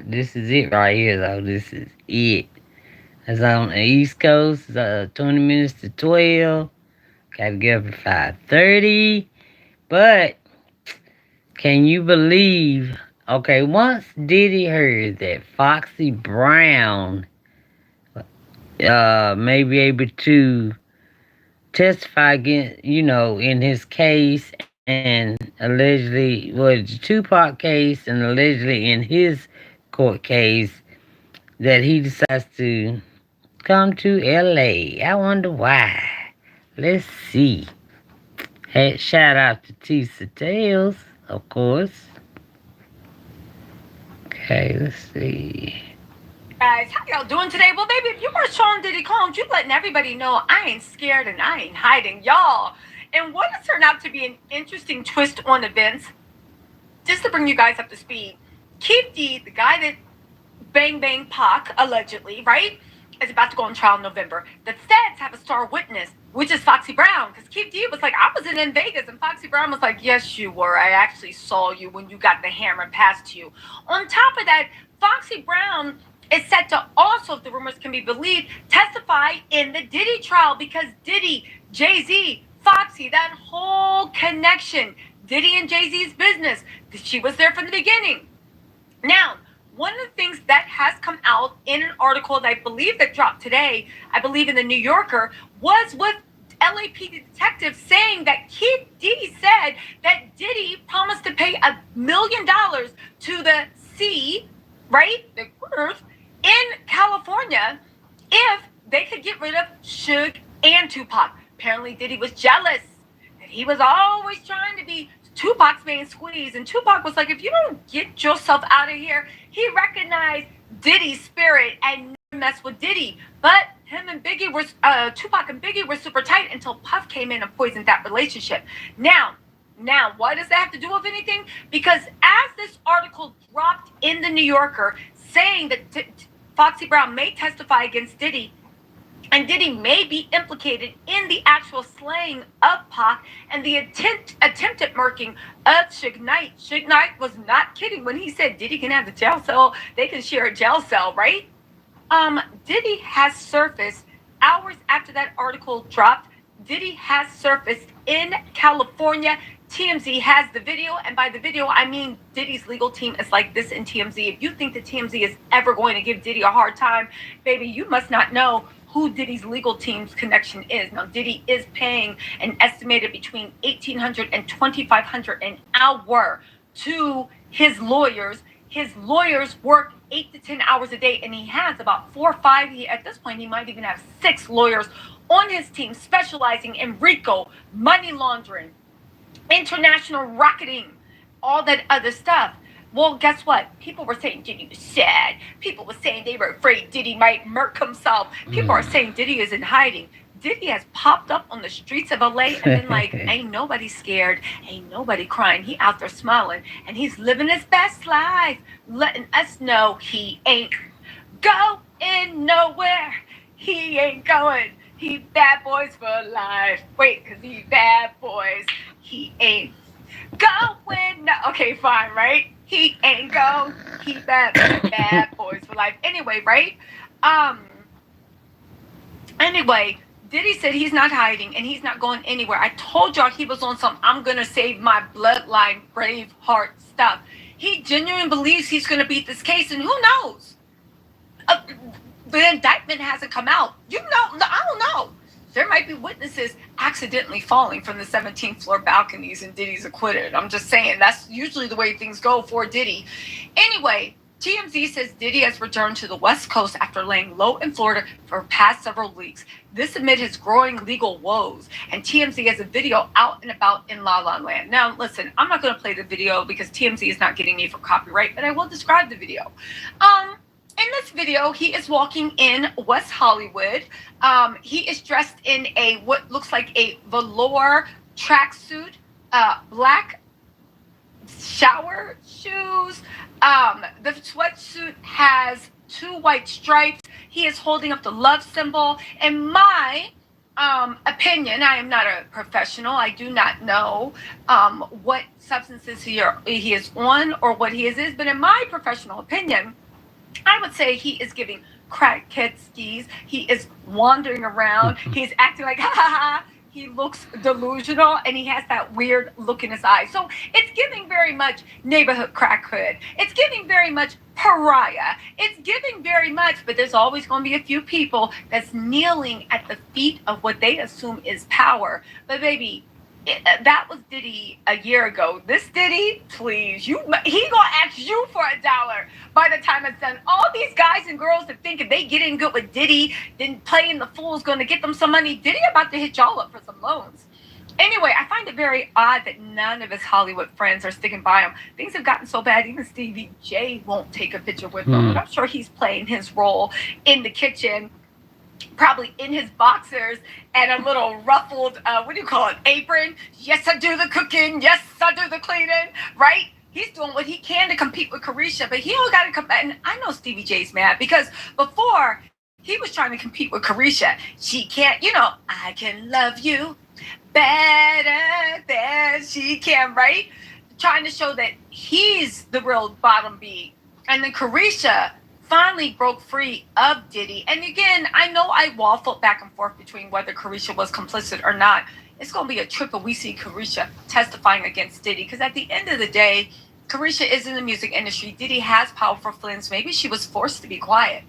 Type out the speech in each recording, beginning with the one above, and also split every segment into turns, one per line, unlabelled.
This is it right here, though. This is it. It's on the East Coast. It's 20 minutes to 12. Gotta get up at 5:30. But can you believe? Okay, once Diddy heard that Foxy Brown may be able to testify against, in his case and allegedly, Tupac case and allegedly in his court case, that he decides to come to LA. I wonder why. Let's see. Hey, shout out to Tisa Tales, of course. Okay, let's see.
Guys, how y'all doing today? Well, baby, if you were Sean Diddy Combs, you letting everybody know I ain't scared and I ain't hiding, y'all. And what has turned out to be an interesting twist on events, just to bring you guys up to speed, Keith D, the guy that bang bang Pac, allegedly, right, is about to go on trial in November. The feds have a star witness, which is Foxy Brown, because Keith D was like, I wasn't in Vegas, and Foxy Brown was like, yes, you were. I actually saw you when you got the hammer passed to you. On top of that, Foxy Brown is set to also, if the rumors can be believed, testify in the Diddy trial, because Diddy, Jay-Z, Foxy, that whole connection, Diddy and Jay-Z's business, she was there from the beginning. Now, one of the things that has come out in an article that I believe that dropped today, I believe in the New Yorker, was with LAPD detectives saying that Keith D said that Diddy promised to pay $1 million to the C, right, the earth, in California if they could get rid of Suge and Tupac. Apparently Diddy was jealous that he was always trying to be Tupac's main squeeze, and Tupac was like, if you don't get yourself out of here, he recognized Diddy's spirit and never messed with Diddy. But him and Biggie were, Tupac and Biggie were super tight until Puff came in and poisoned that relationship. Now, what does that have to do with anything? Because as this article dropped in the New Yorker saying that Foxy Brown may testify against Diddy, and Diddy may be implicated in the actual slaying of Pac and the attempted murking of Suge Knight. Suge Knight was not kidding when he said Diddy can have the jail cell. They can share a jail cell, right? Diddy has surfaced hours after that article dropped. Diddy has surfaced in California. TMZ has the video, and by the video, I mean Diddy's legal team is like this in TMZ. If you think that TMZ is ever going to give Diddy a hard time, baby, you must not know who Diddy's legal team's connection is. Now, Diddy is paying an estimated between $1,800 and $2,500 an hour to his lawyers. His lawyers work 8 to 10 hours a day, and he has about 4 or 5. At this point, he might even have 6 lawyers on his team specializing in RICO, money laundering, international rocketing, all that other stuff. Well, guess what? People were saying Diddy was sad. People were saying they were afraid Diddy might murk himself. People are saying Diddy is in hiding. Diddy has popped up on the streets of LA and been like, ain't nobody scared, ain't nobody crying. He out there smiling, and he's living his best life, letting us know he ain't going nowhere. He ain't going. He bad boys for life. Wait, because he bad boys. He ain't going. No. Okay, fine, right? He ain't go. He bad boys for life. Anyway, right? Anyway, Diddy said he's not hiding and he's not going anywhere. I told y'all he was on some I'm gonna save my bloodline brave heart stuff. He genuinely believes he's gonna beat this case, and who knows? The indictment hasn't come out. I don't know. There might be witnesses accidentally falling from the 17th floor balconies and Diddy's acquitted. I'm just saying, that's usually the way things go for Diddy. Anyway, TMZ says Diddy has returned to the West Coast after laying low in Florida for past several weeks. This amid his growing legal woes. And TMZ has a video out and about in La La Land. Now, listen, I'm not going to play the video because TMZ is not getting me for copyright, but I will describe the video. In this video, he is walking in West Hollywood. He is dressed in what looks like a velour tracksuit, black shower shoes. The sweatsuit has 2 white stripes. He is holding up the love symbol. And my opinion. I am not a professional. I do not know what substances he is on or what he is. But in my professional opinion, I would say he is giving crackhead skis. He is wandering around. He's acting like ha ha ha. He looks delusional and he has that weird look in his eyes. So it's giving very much neighborhood crackhead. It's giving very much pariah. It's giving very much, but there's always going to be a few people that's kneeling at the feet of what they assume is power. But baby, that was Diddy a year ago. This Diddy, please, he gonna ask you for $1 by the time it's done. All these guys and girls that think if they get in good with Diddy, then playing the fool is gonna get them some money. Diddy about to hit y'all up for some loans. Anyway, I find it very odd that none of his Hollywood friends are sticking by him. Things have gotten so bad, even Stevie J won't take a picture with him. But I'm sure he's playing his role in the kitchen, probably in his boxers and a little ruffled, apron. Yes, I do the cooking. Yes, I do the cleaning. Right? He's doing what he can to compete with Carisha, but he don't got to come. And I know Stevie J's mad because before he was trying to compete with Carisha. She can't, I can love you better than she can, right? Trying to show that he's the real bottom B. And then Carisha finally broke free of Diddy. And again, I know I waffled back and forth between whether Carisha was complicit or not. It's going to be a trip if we see Carisha testifying against Diddy. Because at the end of the day, Carisha is in the music industry. Diddy has powerful friends. Maybe she was forced to be quiet.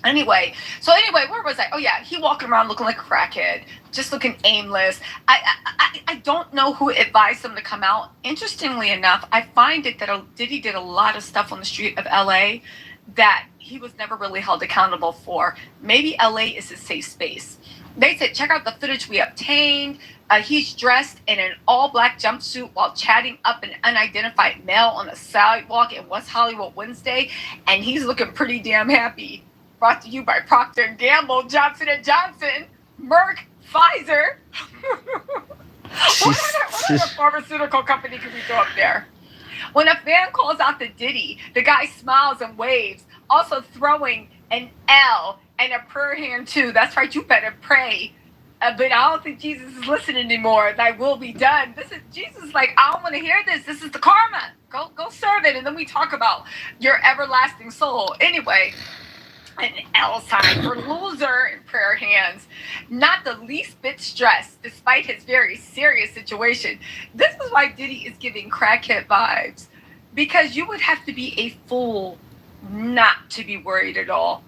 Anyway, where was I? Oh yeah, he walking around looking like a crackhead, just looking aimless. I don't know who advised him to come out. Interestingly enough, I find it that Diddy did a lot of stuff on the street of LA that he was never really held accountable for. Maybe LA is his safe space. They said, check out the footage we obtained. He's dressed in an all-black jumpsuit while chatting up an unidentified male on the sidewalk in West Hollywood Wednesday, and he's looking pretty damn happy. Brought to you by Procter & Gamble, Johnson & Johnson, Merck, Pfizer. what other pharmaceutical company could we throw up there? When a fan calls out to Diddy, the guy smiles and waves, also throwing an L and a prayer hand too. That's right, you better pray. But I don't think Jesus is listening anymore. Thy will be done. This is Jesus. Like, I don't want to hear this. This is the karma. Go serve it, and then we talk about your everlasting soul. Anyway. An L sign for loser in prayer hands. Not the least bit stressed, despite his very serious situation. This is why Diddy is giving crackhead vibes. Because you would have to be a fool not to be worried at all.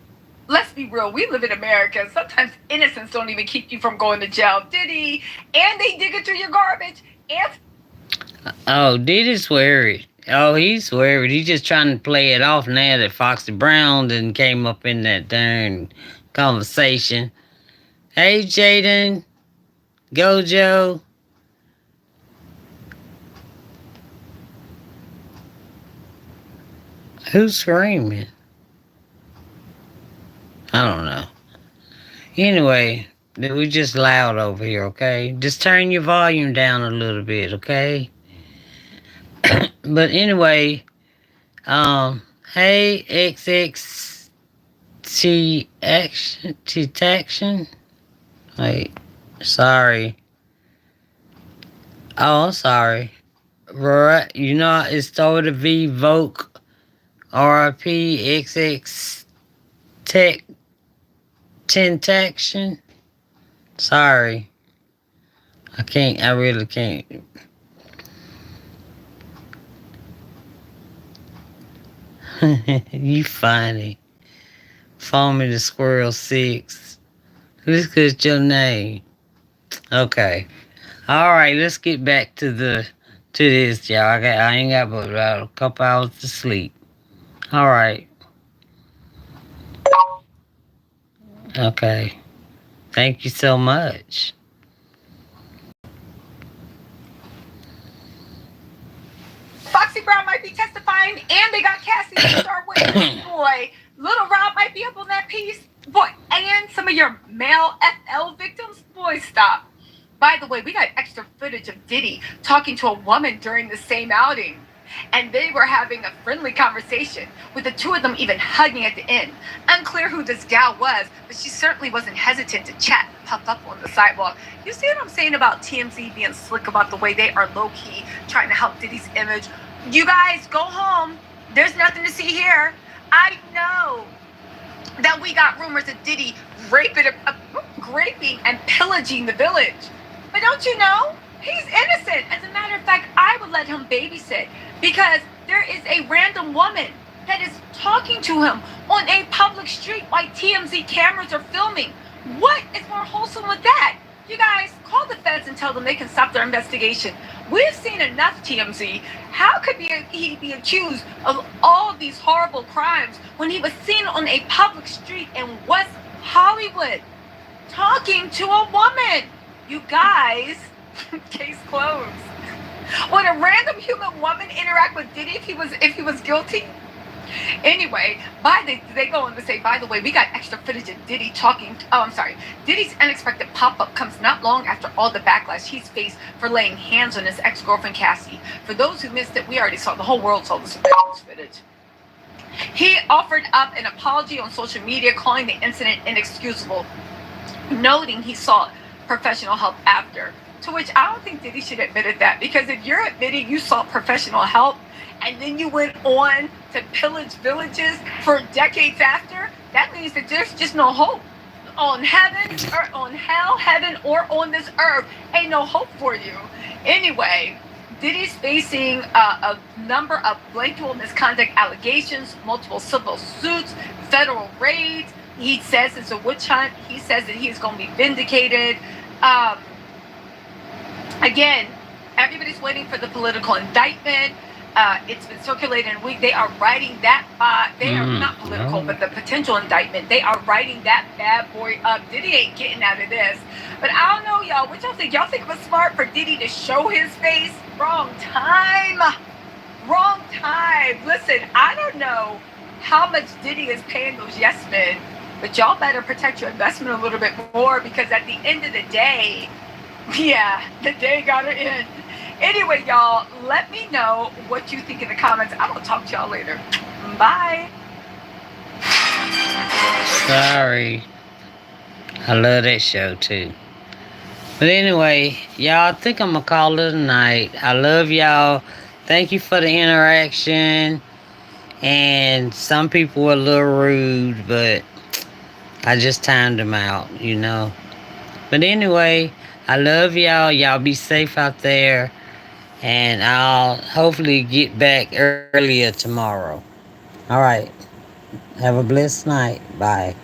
Let's be real. We live in America. Sometimes innocence don't even keep you from going to jail. Diddy, and they dig into your garbage. And
Diddy's worried. Oh, he's worried. He's just trying to play it off now that Foxy Brown then came up in that darn conversation. Hey, Jaden. Gojo. Who's screaming? I don't know. Anyway, we're just loud over here, okay? Just turn your volume down a little bit, okay? But anyway, hey, XXT action. Wait, sorry. Oh, I'm sorry. Right, it started with V Voke RIP XX Tech Tentaction. Sorry. I really can't. You funny. Phone me the Squirrel 6. Let's get your name. Okay. Alright, let's get back to this, y'all. I ain't got but about a couple hours to sleep. Alright. Okay. Thank you so much.
Foxy Brown might be testifying, and they got Cassie to start with. Boy, Little Rob might be up on that piece. Boy, and some of your male FL victims. Boy, stop. By the way, we got extra footage of Diddy talking to a woman during the same outing. and they were having a friendly conversation, with the two of them even hugging at the end. Unclear who this gal was, but she certainly wasn't hesitant to chat and puff up on the sidewalk. You see what I'm saying about TMZ being slick about the way they are low-key trying to help Diddy's image? You guys, go home. There's nothing to see here. I know that we got rumors of Diddy raping and pillaging the village. But don't you know? He's innocent. As a matter of fact, I would let him babysit, because there is a random woman that is talking to him on a public street while TMZ cameras are filming. What is more wholesome with that? You guys, call the feds and tell them they can stop their investigation. We've seen enough, TMZ. How could he be accused of all of these horrible crimes when he was seen on a public street in West Hollywood talking to a woman? You guys, case closed. Would a random human woman interact with Diddy if he was guilty? Anyway, they go on to say, by the way, we got extra footage of Diddy talking. Oh, I'm sorry. Diddy's unexpected pop-up comes not long after all the backlash he's faced for laying hands on his ex-girlfriend, Cassie. For those who missed it, we already saw, the whole world saw the surveillance footage. He offered up an apology on social media, calling the incident inexcusable, noting he sought professional help after. To which I don't think Diddy should have admitted that, because if you're admitting you sought professional help and then you went on to pillage villages for decades after, that means that there's just no hope on heaven or on hell, heaven or on this earth. Ain't no hope for you. Anyway, Diddy's facing a number of blankable misconduct allegations, multiple civil suits, federal raids. He says it's a witch hunt. He says that he is going to be vindicated. Again, everybody's waiting for the political indictment. It's been circulated in a week. They are writing that. They are not political, but the potential indictment. They are writing that bad boy up. Diddy ain't getting out of this. But I don't know, y'all. What y'all think? Y'all think it was smart for Diddy to show his face? Wrong time. Wrong time. Listen, I don't know how much Diddy is paying those yes men, but y'all better protect your investment a little bit more, because at the end of the day, yeah, the day gotta end. Anyway, y'all, let me know what you think in the comments. I'm gonna talk to y'all later. Bye.
Sorry. I love that show too. But anyway, y'all, I think I'm gonna call it a night. I love y'all. Thank you for the interaction. And some people were a little rude, but I just timed them out, you know. But anyway, I love y'all. Y'all be safe out there. And I'll hopefully get back earlier tomorrow. All right. Have a blessed night. Bye.